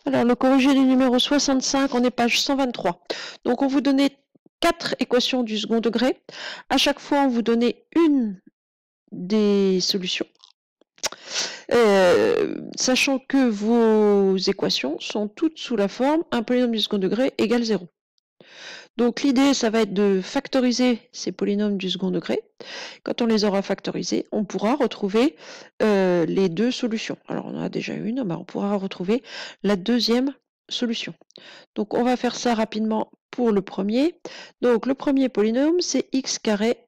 Alors, le corrigé du numéro 65, on est page 123. Donc, on vous donnait 4 équations du second degré. À chaque fois, on vous donnait une des solutions. Sachant que vos équations sont toutes sous la forme un polynôme du second degré égale 0. Donc l'idée, ça va être de factoriser ces polynômes du second degré. Quand on les aura factorisés, on pourra retrouver les deux solutions. Alors on en a déjà une, mais on pourra retrouver la deuxième solution. Donc on va faire ça rapidement pour le premier. Donc le premier polynôme, c'est x carré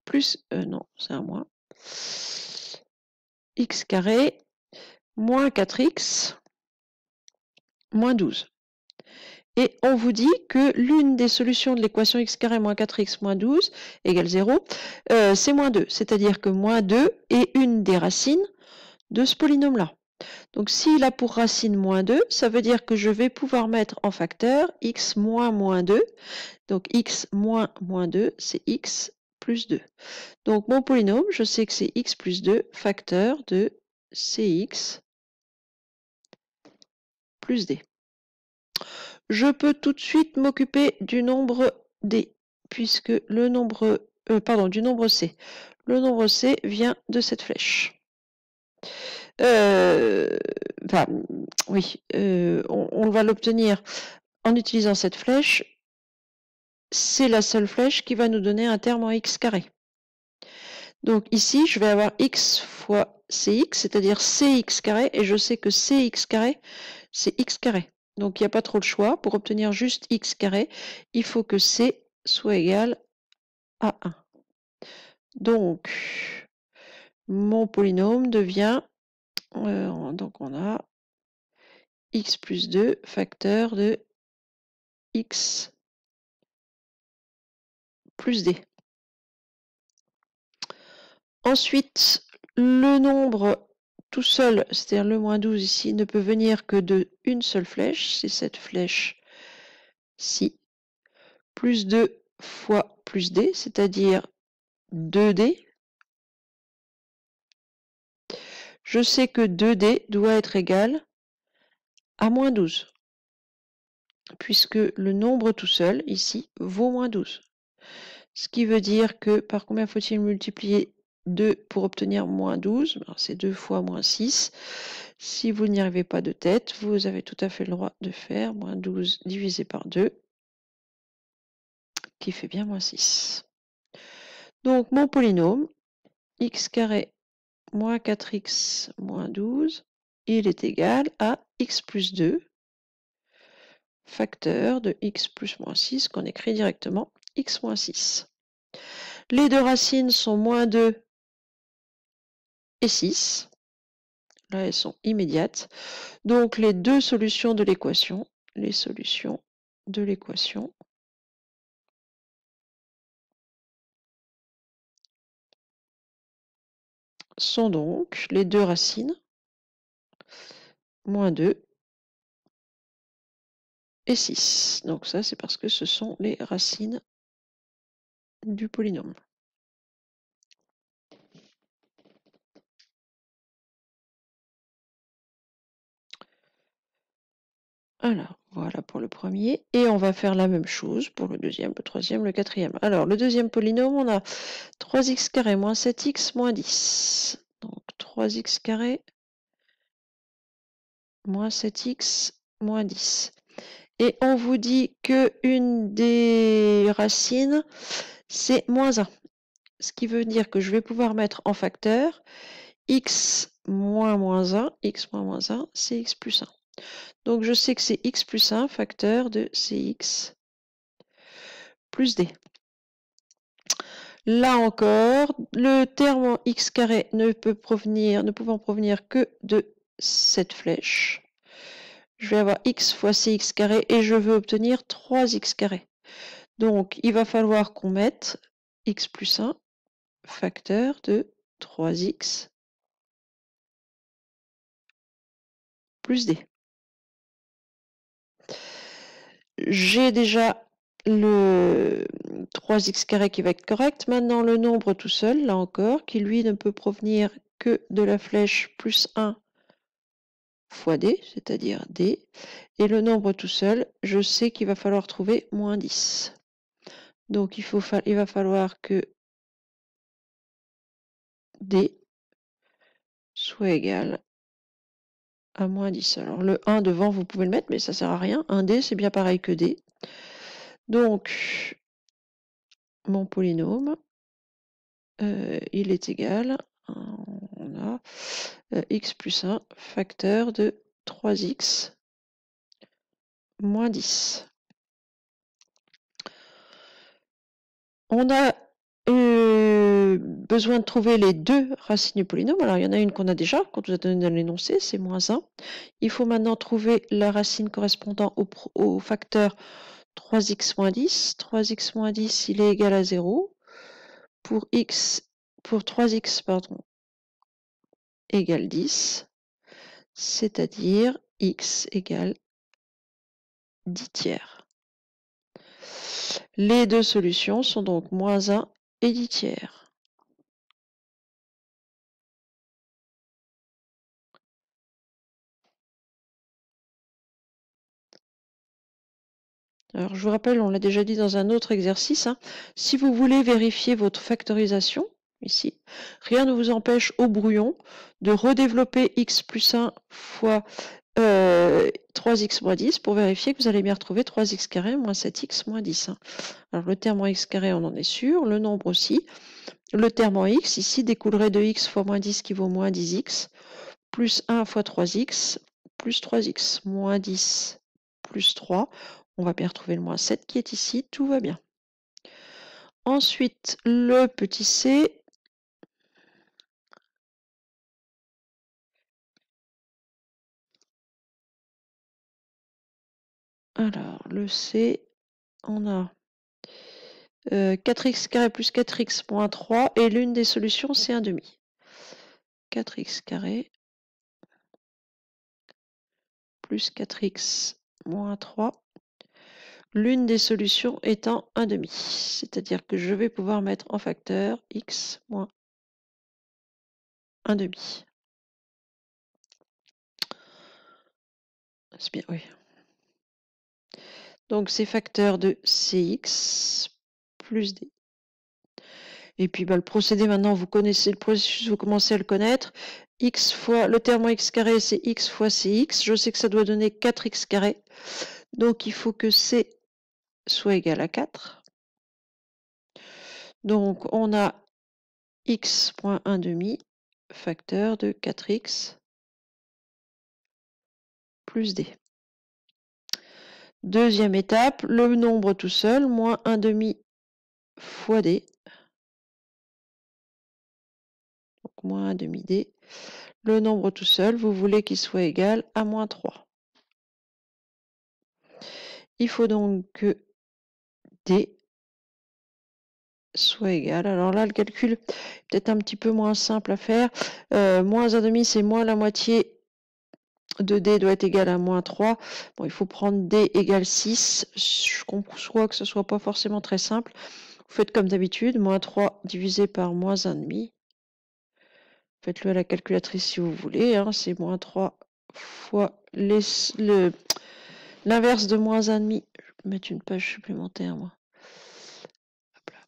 plus... non, c'est un moins. X carré moins 4x moins 12. Et on vous dit que l'une des solutions de l'équation x carré moins 4x moins 12 égale 0, c'est moins 2. C'est-à-dire que moins 2 est une des racines de ce polynôme-là. Donc s'il a pour racine moins 2, ça veut dire que je vais pouvoir mettre en facteur x moins moins 2. Donc x moins moins 2, c'est x plus 2. Donc mon polynôme, je sais que c'est x plus 2, facteur de cx plus d. Je peux tout de suite m'occuper du nombre d, puisque le nombre, du nombre c. Le nombre c vient de cette flèche. On va l'obtenir en utilisant cette flèche. C'est la seule flèche qui va nous donner un terme en x carré. Donc ici, je vais avoir x fois cx, c'est-à-dire cx carré, et je sais que cx carré, c'est x carré. Donc il n'y a pas trop le choix. Pour obtenir juste x carré, il faut que c soit égal à 1. Donc, mon polynôme devient, donc on a x plus 2 facteur de x plus d. Ensuite, le nombre tout seul, c'est-à-dire le moins 12 ici, ne peut venir que de une seule flèche, c'est cette flèche-ci, plus 2 fois plus d, c'est-à-dire 2d. Je sais que 2d doit être égal à moins 12, puisque le nombre tout seul, ici, vaut moins 12. Ce qui veut dire que par combien faut-il multiplier 2 pour obtenir moins 12? C'est 2 fois moins 6. Si vous n'y arrivez pas de tête, vous avez tout à fait le droit de faire moins 12 divisé par 2, qui fait bien moins 6. Donc mon polynôme, x carré moins 4x moins 12, il est égal à x plus 2, facteur de x plus moins 6, qu'on écrit directement x moins 6. Les deux racines sont moins 2 et 6. Là, elles sont immédiates. Donc, les deux solutions de l'équation, sont donc les deux racines, moins 2 et 6. Donc ça, c'est parce que ce sont les racines du polynôme. Alors, voilà pour le premier. Et on va faire la même chose pour le deuxième, le troisième, le quatrième. Alors, le deuxième polynôme, on a 3x carré moins 7x moins 10. Donc, 3x carré moins 7x moins 10. Et on vous dit qu'une des racines, c'est moins 1. Ce qui veut dire que je vais pouvoir mettre en facteur x moins moins 1, c'est x plus 1. Donc je sais que c'est x plus 1, facteur de cx plus d. Là encore, le terme en x carré ne pouvant provenir que de cette flèche. Je vais avoir x fois cx carré et je veux obtenir 3x carré. Donc il va falloir qu'on mette x plus 1, facteur de 3x plus d. J'ai déjà le 3x carré qui va être correct. Maintenant, le nombre tout seul, là encore, qui lui ne peut provenir que de la flèche plus 1 fois D, c'est-à-dire D. Et le nombre tout seul, je sais qu'il va falloir trouver moins 10. Donc il va falloir que D soit égal à moins 10. Alors le 1 devant, vous pouvez le mettre, mais ça ne sert à rien. Un D, c'est bien pareil que D. Donc, mon polynôme, il est égal, on a x plus 1 facteur de 3x moins 10. On a besoin de trouver les deux racines du polynôme. Alors, il y en a une qu'on a déjà, qu'on nous a donné dans l'énoncé, c'est moins 1. Il faut maintenant trouver la racine correspondant au facteur 3x moins 10. 3x moins 10, il est égal à 0. Pour 3x, pardon, égale 10, c'est-à-dire x égale 10 tiers. Les deux solutions sont donc moins 1 et 10 tiers. Alors, je vous rappelle, on l'a déjà dit dans un autre exercice, hein, si vous voulez vérifier votre factorisation, ici, rien ne vous empêche au brouillon de redévelopper x plus 1 fois 3x moins 10 pour vérifier que vous allez bien retrouver 3x carré moins 7x moins 10. Hein. Alors, le terme en x carré, on en est sûr, le nombre aussi. Le terme en x, ici, découlerait de x fois moins 10 qui vaut moins 10x, plus 1 fois 3x, plus 3x, moins 10, plus 3. On va bien retrouver le moins 7 qui est ici, tout va bien. Ensuite, le petit c. Alors, le c, on a 4x carré plus 4x moins 3, et l'une des solutions, c'est 1/2. 4x carré plus 4x moins 3. L'une des solutions étant 1/2. C'est-à-dire que je vais pouvoir mettre en facteur x moins 1/2. C'est bien, oui. Donc, c'est facteur de cx plus d. Et puis, le procédé, maintenant, vous connaissez le processus, vous commencez à le connaître. X fois, le terme en x carré, c'est x fois cx. Je sais que ça doit donner 4x carré. Donc, il faut que c soit égal à 4. Donc, on a x moins 1/2 facteur de 4x plus d. Deuxième étape, le nombre tout seul, moins 1/2 fois d. Donc, moins 1/2 d. Le nombre tout seul, vous voulez qu'il soit égal à moins 3. Il faut donc que d soit égal. Alors là, le calcul est peut-être un petit peu moins simple à faire. Moins 1/2, c'est moins la moitié de d doit être égal à moins 3. Bon, il faut prendre d égale 6. Je conçois que ce ne soit pas forcément très simple. Vous faites comme d'habitude, moins 3 divisé par moins 1/2. Faites-le à la calculatrice si vous voulez. Hein, c'est moins 3 fois l'inverse de moins 1/2. Je vais mettre une page supplémentaire, moi. Hop là.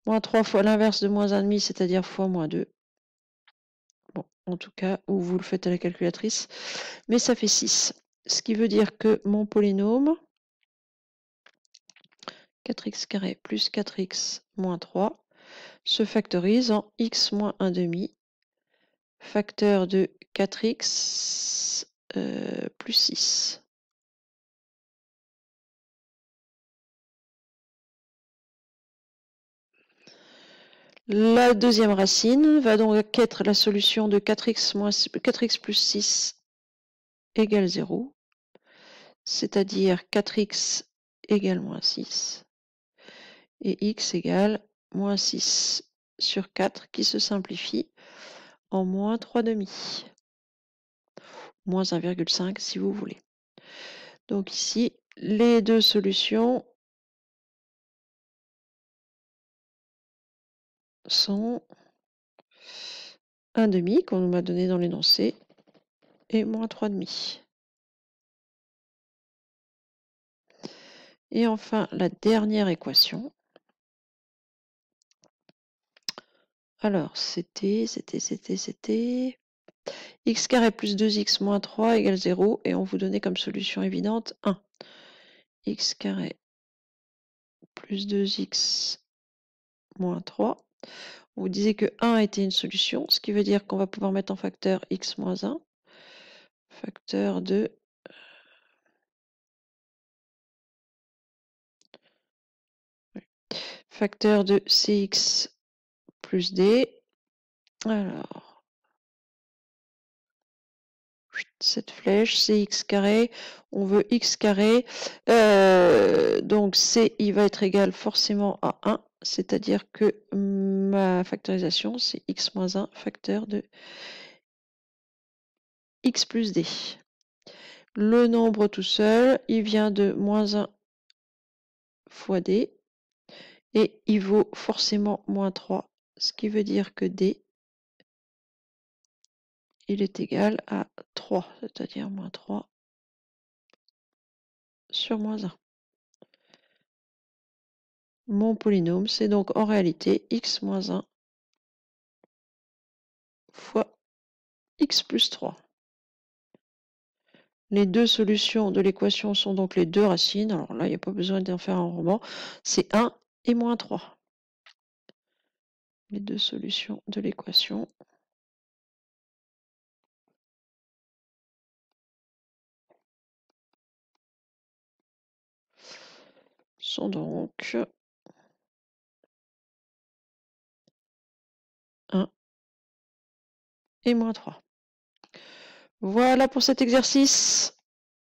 Moins 3 fois l'inverse de moins 1/2, c'est-à-dire fois moins 2. Bon, en tout cas, ou vous le faites à la calculatrice. Mais ça fait 6. Ce qui veut dire que mon polynôme, 4x carré plus 4x moins 3, se factorise en x moins 1/2, facteur de 4x plus 6. La deuxième racine va donc être la solution de 4x plus 6 égale 0, c'est-à-dire 4x égale moins 6, et x égale moins 6 sur 4 qui se simplifie en moins 3/2, moins 1,5 si vous voulez. Donc ici, les deux solutions sont 1 demi qu'on m'a donné dans l'énoncé et moins 3 demi. Et enfin, la dernière équation. Alors, c'était x carré plus 2x moins 3 égale 0, et on vous donnait comme solution évidente 1. X carré plus 2x moins 3. On vous disait que 1 était une solution, ce qui veut dire qu'on va pouvoir mettre en facteur x moins 1. Facteur de cx plus d. Alors, cette flèche, cx carré, on veut x carré. Donc c, il va être égal forcément à 1, c'est-à-dire que ma factorisation, c'est x moins 1 facteur de x plus d. Le nombre tout seul, il vient de moins 1 fois d, et il vaut forcément moins 3, ce qui veut dire que d, il est égal à 3, c'est-à-dire moins 3 sur moins 1. Mon polynôme, c'est donc en réalité x moins 1 fois x plus 3. Les deux solutions de l'équation sont donc les deux racines. Alors là, il n'y a pas besoin d'en faire un roman. C'est 1 et moins 3. Les deux solutions de l'équation sont donc 1 et moins 3. Voilà pour cet exercice.